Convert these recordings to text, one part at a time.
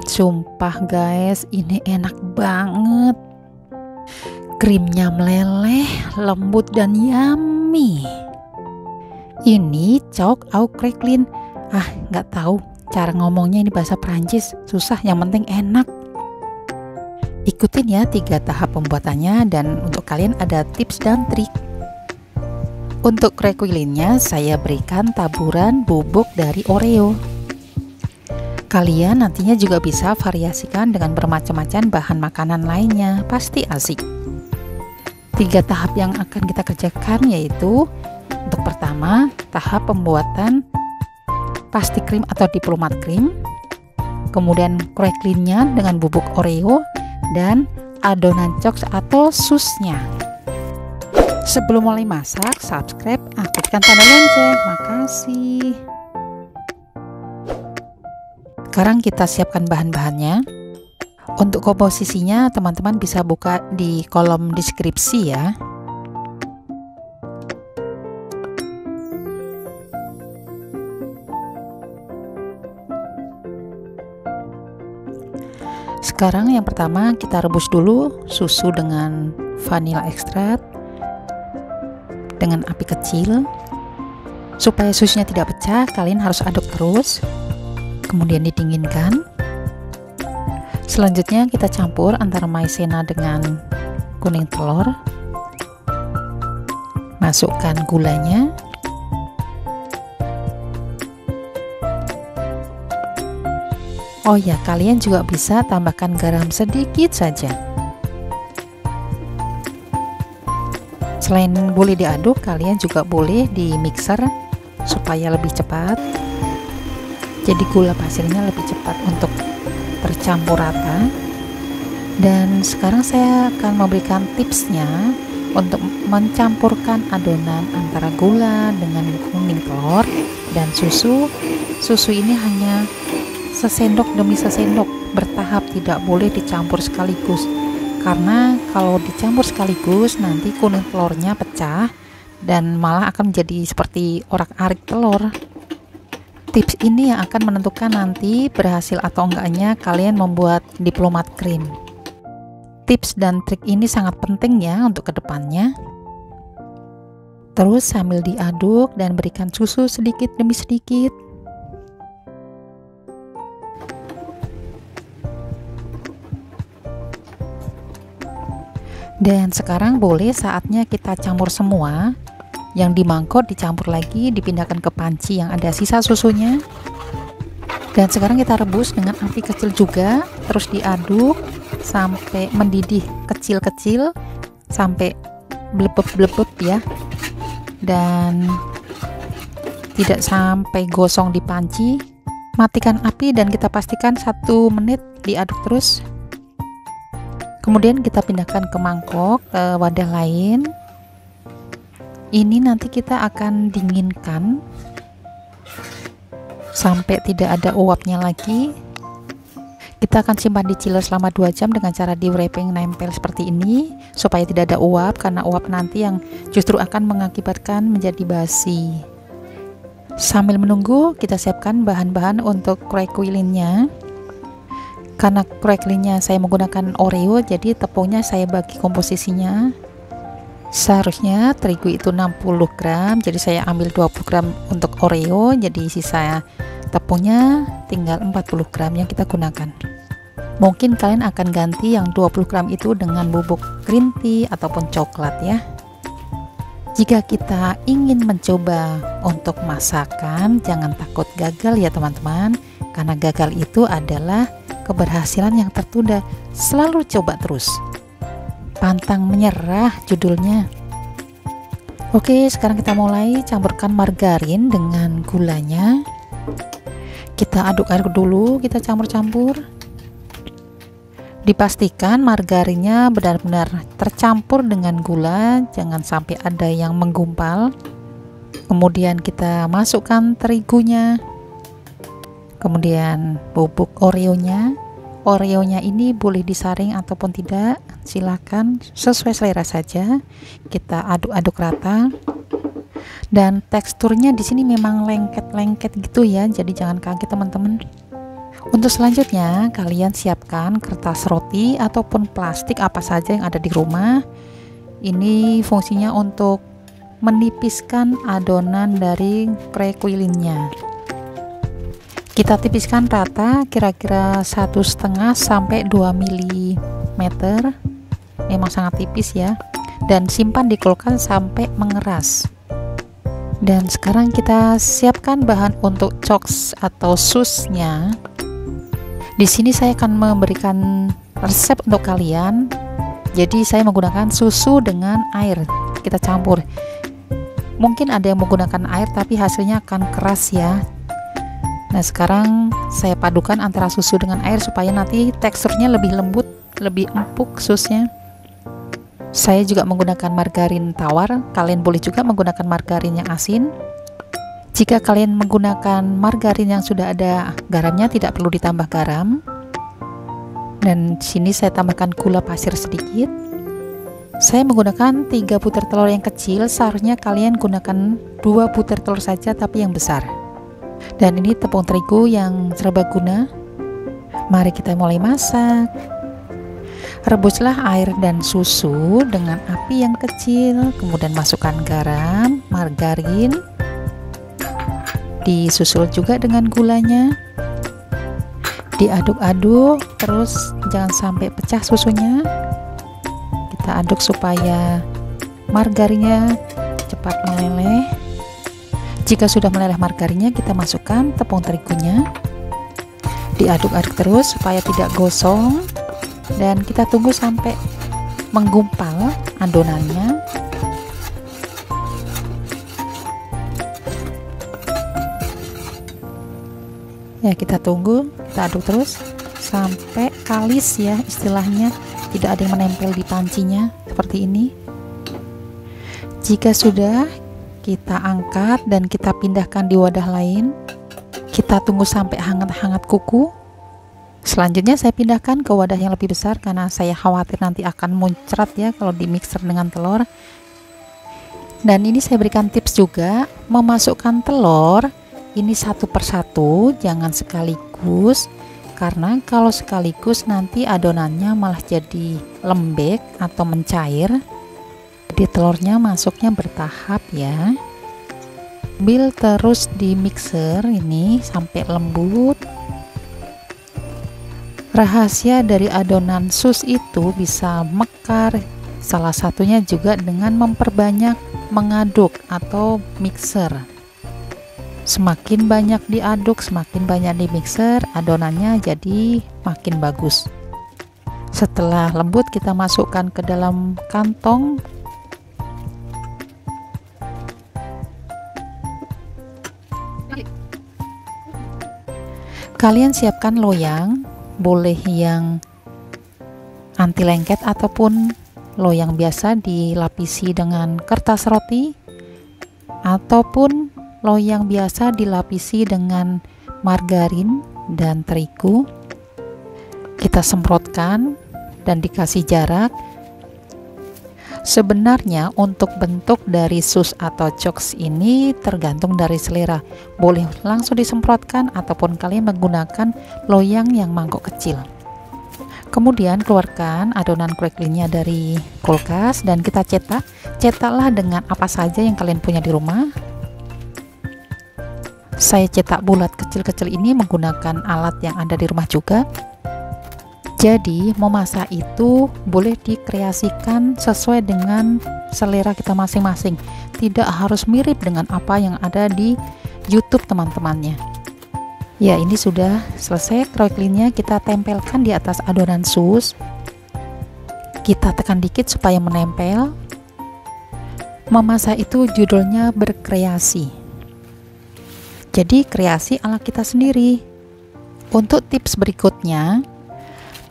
Sumpah guys, ini enak banget. Krimnya meleleh, lembut dan yummy. Ini cok au craquelin. Nggak tahu cara ngomongnya, ini bahasa Prancis, susah, yang penting enak. Ikutin ya 3 tahap pembuatannya, dan untuk kalian ada tips dan trik. Untuk craquelinnya saya berikan taburan bubuk dari Oreo. Kalian nantinya juga bisa variasikan dengan bermacam-macam bahan makanan lainnya, pasti asik. 3 tahap yang akan kita kerjakan yaitu, untuk pertama, tahap pembuatan pasti krim atau diplomat krim, kemudian craquelinnya dengan bubuk Oreo, dan adonan cokes atau susnya. Sebelum mulai masak, subscribe, aktifkan tanda lonceng. Makasih. Sekarang kita siapkan bahan-bahannya. Untuk komposisinya teman-teman bisa buka di kolom deskripsi ya. Sekarang yang pertama kita rebus dulu susu dengan vanilla ekstrak dengan api kecil. Supaya susunya tidak pecah, kalian harus aduk terus, kemudian didinginkan. Selanjutnya kita campur antara maizena dengan kuning telur. Masukkan gulanya. Oh ya, kalian juga bisa tambahkan garam sedikit saja. Selain boleh diaduk, kalian juga boleh di mixer supaya lebih cepat. Jadi gula pasirnya lebih cepat untuk tercampur rata. Dan sekarang saya akan memberikan tipsnya untuk mencampurkan adonan antara gula dengan kuning telur dan susu. Susu ini hanya sesendok demi sesendok, bertahap, tidak boleh dicampur sekaligus. Karena kalau dicampur sekaligus nanti kuning telurnya pecah dan malah akan menjadi seperti orak-arik telur. Tips ini yang akan menentukan nanti berhasil atau enggaknya kalian membuat diplomat krim. Tips dan trik ini sangat penting ya untuk kedepannya. Terus sambil diaduk dan berikan susu sedikit demi sedikit. Dan sekarang boleh saatnya kita campur semua. Yang di mangkok dicampur lagi, dipindahkan ke panci yang ada sisa susunya. Dan sekarang kita rebus dengan api kecil juga, terus diaduk sampai mendidih kecil-kecil, sampai blebeb-blebeb ya. Dan tidak sampai gosong di panci. Matikan api dan kita pastikan 1 menit diaduk terus. Kemudian kita pindahkan ke mangkok, ke wadah lain. Ini nanti kita akan dinginkan sampai tidak ada uapnya lagi. Kita akan simpan di chiller selama 2 jam dengan cara di wrapping nempel seperti ini, supaya tidak ada uap, karena uap nanti yang justru akan mengakibatkan menjadi basi. Sambil menunggu, kita siapkan bahan-bahan untuk craquelinnya. Karena craquelinnya saya menggunakan Oreo, jadi tepungnya saya bagi komposisinya. Seharusnya terigu itu 60 gram, jadi saya ambil 20 gram untuk Oreo, jadi sisa tepungnya tinggal 40 gram yang kita gunakan. Mungkin kalian akan ganti yang 20 gram itu dengan bubuk green tea ataupun coklat ya. Jika kita ingin mencoba untuk masakan, jangan takut gagal ya teman-teman, karena gagal itu adalah keberhasilan yang tertunda. Selalu coba terus. Pantang menyerah judulnya. Oke, sekarang kita mulai campurkan margarin dengan gulanya. Kita aduk-aduk dulu, kita campur-campur. Dipastikan margarinnya benar-benar tercampur dengan gula, jangan sampai ada yang menggumpal. Kemudian kita masukkan terigunya. Kemudian bubuk Oreonya. Oreonya ini boleh disaring ataupun tidak, silakan, sesuai selera saja. Kita aduk-aduk rata. Dan teksturnya di sini memang lengket-lengket gitu ya, jadi jangan kaget teman-teman. Untuk selanjutnya, kalian siapkan kertas roti ataupun plastik apa saja yang ada di rumah. Ini fungsinya untuk menipiskan adonan dari kue kuilinnya. Kita tipiskan rata, kira-kira 1,5 sampai 2 mm. Memang sangat tipis ya. Dan simpan di kulkas sampai mengeras. Dan sekarang kita siapkan bahan untuk chocs atau susnya. Di sini saya akan memberikan resep untuk kalian. Jadi saya menggunakan susu dengan air. Kita campur. Mungkin ada yang menggunakan air tapi hasilnya akan keras ya. Nah, sekarang saya padukan antara susu dengan air supaya nanti teksturnya lebih lembut, lebih empuk susnya. Saya juga menggunakan margarin tawar. Kalian boleh juga menggunakan margarin yang asin. Jika kalian menggunakan margarin yang sudah ada garamnya, tidak perlu ditambah garam. Dan sini saya tambahkan gula pasir sedikit. Saya menggunakan 3 butir telur yang kecil. Seharusnya kalian gunakan 2 butir telur saja tapi yang besar. Dan ini tepung terigu yang serbaguna. Mari kita mulai masak. Rebuslah air dan susu dengan api yang kecil. Kemudian masukkan garam, margarin. Disusul juga dengan gulanya. Diaduk-aduk terus, jangan sampai pecah susunya. Kita aduk supaya margarinnya cepat meleleh. Jika sudah meleleh margarinnya, kita masukkan tepung terigunya. Diaduk-aduk terus supaya tidak gosong. Dan kita tunggu sampai menggumpal adonannya. Ya, kita tunggu, kita aduk terus sampai kalis ya istilahnya, tidak ada yang menempel di pancinya seperti ini. Jika sudah, kita angkat dan kita pindahkan di wadah lain. Kita tunggu sampai hangat-hangat kuku. Selanjutnya saya pindahkan ke wadah yang lebih besar karena saya khawatir nanti akan muncrat ya kalau di mixer dengan telur. Dan ini saya berikan tips juga, memasukkan telur ini satu persatu, jangan sekaligus, karena kalau sekaligus nanti adonannya malah jadi lembek atau mencair. Jadi telurnya masuknya bertahap ya. Ambil terus di mixer ini sampai lembut. Rahasia dari adonan sus itu bisa mekar, salah satunya juga dengan memperbanyak mengaduk atau mixer. Semakin banyak diaduk, semakin banyak di mixer, adonannya jadi makin bagus. Setelah lembut, kita masukkan ke dalam kantong. Kalian siapkan loyang, boleh yang anti lengket ataupun loyang biasa dilapisi dengan kertas roti, ataupun loyang biasa dilapisi dengan margarin dan terigu. Kita semprotkan dan dikasih jarak. Sebenarnya untuk bentuk dari sus atau chocs ini tergantung dari selera. Boleh langsung disemprotkan ataupun kalian menggunakan loyang yang mangkok kecil. Kemudian keluarkan adonan kue kelinnya dari kulkas dan kita cetak. Cetaklah dengan apa saja yang kalian punya di rumah. Saya cetak bulat kecil-kecil ini menggunakan alat yang ada di rumah juga. Jadi memasak itu boleh dikreasikan sesuai dengan selera kita masing-masing. Tidak harus mirip dengan apa yang ada di YouTube teman-temannya. Ya, ini sudah selesai. Kroilinnya kita tempelkan di atas adonan sus. Kita tekan dikit supaya menempel. Memasak itu judulnya berkreasi. Jadi kreasi ala kita sendiri. Untuk tips berikutnya,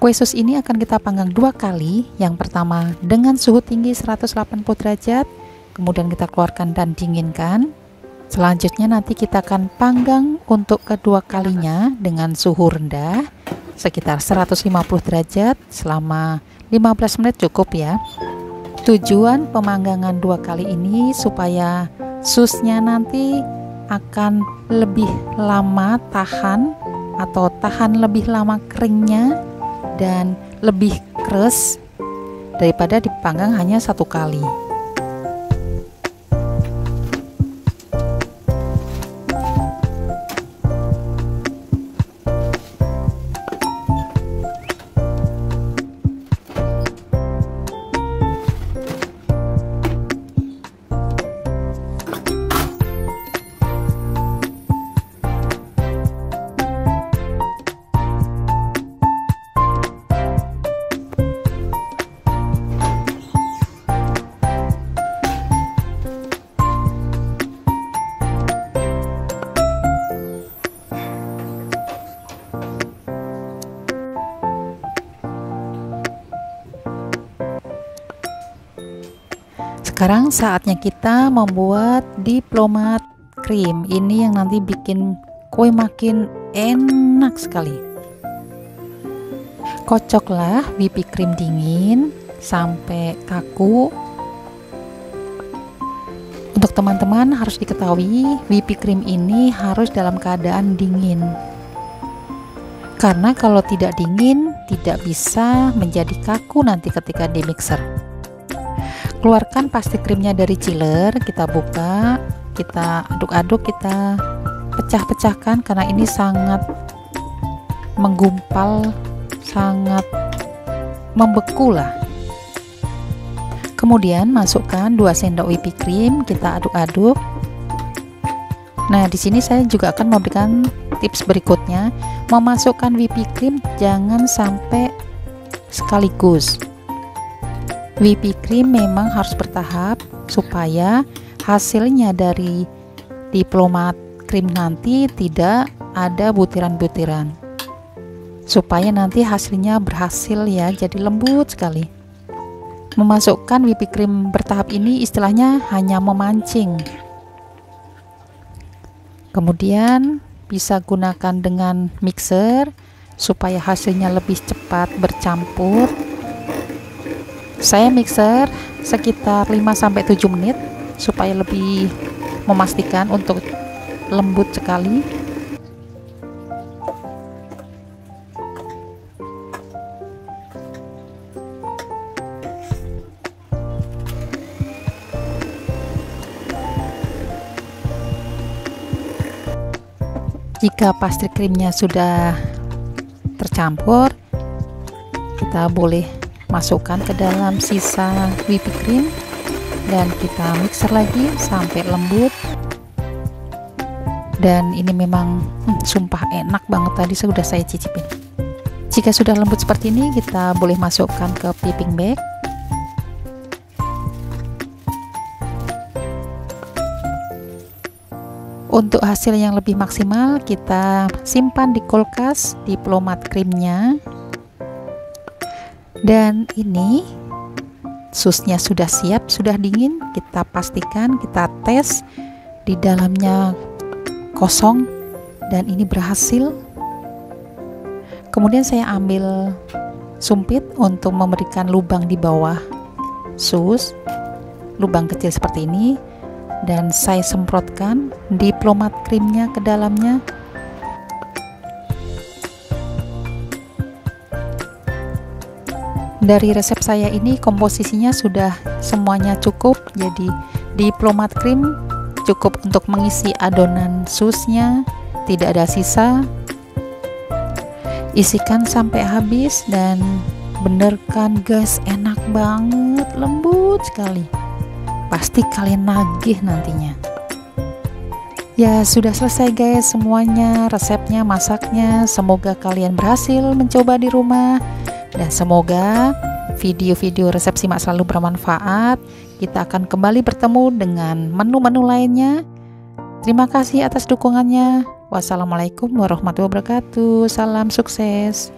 kue sus ini akan kita panggang 2 kali. Yang pertama dengan suhu tinggi 180 derajat, kemudian kita keluarkan dan dinginkan. Selanjutnya nanti kita akan panggang untuk kedua kalinya dengan suhu rendah sekitar 150 derajat selama 15 menit cukup ya. Tujuan pemanggangan 2 kali ini supaya susnya nanti akan lebih lama tahan atau tahan lebih lama keringnya dan lebih keras daripada dipanggang hanya satu kali. Sekarang saatnya kita membuat diplomat cream. Ini yang nanti bikin kue makin enak sekali. Kocoklah whipping cream dingin sampai kaku. Untuk teman-teman harus diketahui whipping cream ini harus dalam keadaan dingin. Karena kalau tidak dingin tidak bisa menjadi kaku nanti ketika di mixer. Keluarkan pasti krimnya dari chiller, kita buka, kita aduk-aduk, kita pecah-pecahkan karena ini sangat menggumpal, sangat membeku lah. Kemudian masukkan 2 sendok whipping cream, kita aduk-aduk. Nah, di sini saya juga akan memberikan tips berikutnya, memasukkan whipping cream jangan sampai sekaligus. Whipping cream memang harus bertahap supaya hasilnya dari diplomat cream nanti tidak ada butiran-butiran, supaya nanti hasilnya berhasil ya, jadi lembut sekali. Memasukkan whipping cream bertahap ini istilahnya hanya memancing. Kemudian bisa gunakan dengan mixer supaya hasilnya lebih cepat bercampur. Saya mixer sekitar 5-7 menit supaya lebih memastikan untuk lembut sekali. Jika pastry krimnya sudah tercampur, kita boleh masukkan ke dalam sisa whipping cream dan kita mixer lagi sampai lembut. Dan ini memang sumpah enak banget, tadi sudah saya cicipin. Jika sudah lembut seperti ini, kita boleh masukkan ke piping bag. Untuk hasil yang lebih maksimal, kita simpan di kulkas diplomat krimnya. Dan ini susnya sudah siap, sudah dingin. Kita pastikan, kita tes di dalamnya kosong dan ini berhasil. Kemudian saya ambil sumpit untuk memberikan lubang di bawah sus, lubang kecil seperti ini, dan saya semprotkan diplomat krimnya ke dalamnya. Dari resep saya ini komposisinya sudah semuanya cukup, jadi diplomat krim cukup untuk mengisi adonan susnya, tidak ada sisa. Isikan sampai habis dan bener kan guys, enak banget, lembut sekali. Pasti kalian nagih nantinya. Ya sudah selesai guys semuanya, resepnya, masaknya. Semoga kalian berhasil mencoba di rumah. Dan semoga video-video resep Simak selalu bermanfaat. Kita akan kembali bertemu dengan menu-menu lainnya. Terima kasih atas dukungannya. Wassalamualaikum warahmatullahi wabarakatuh. Salam sukses.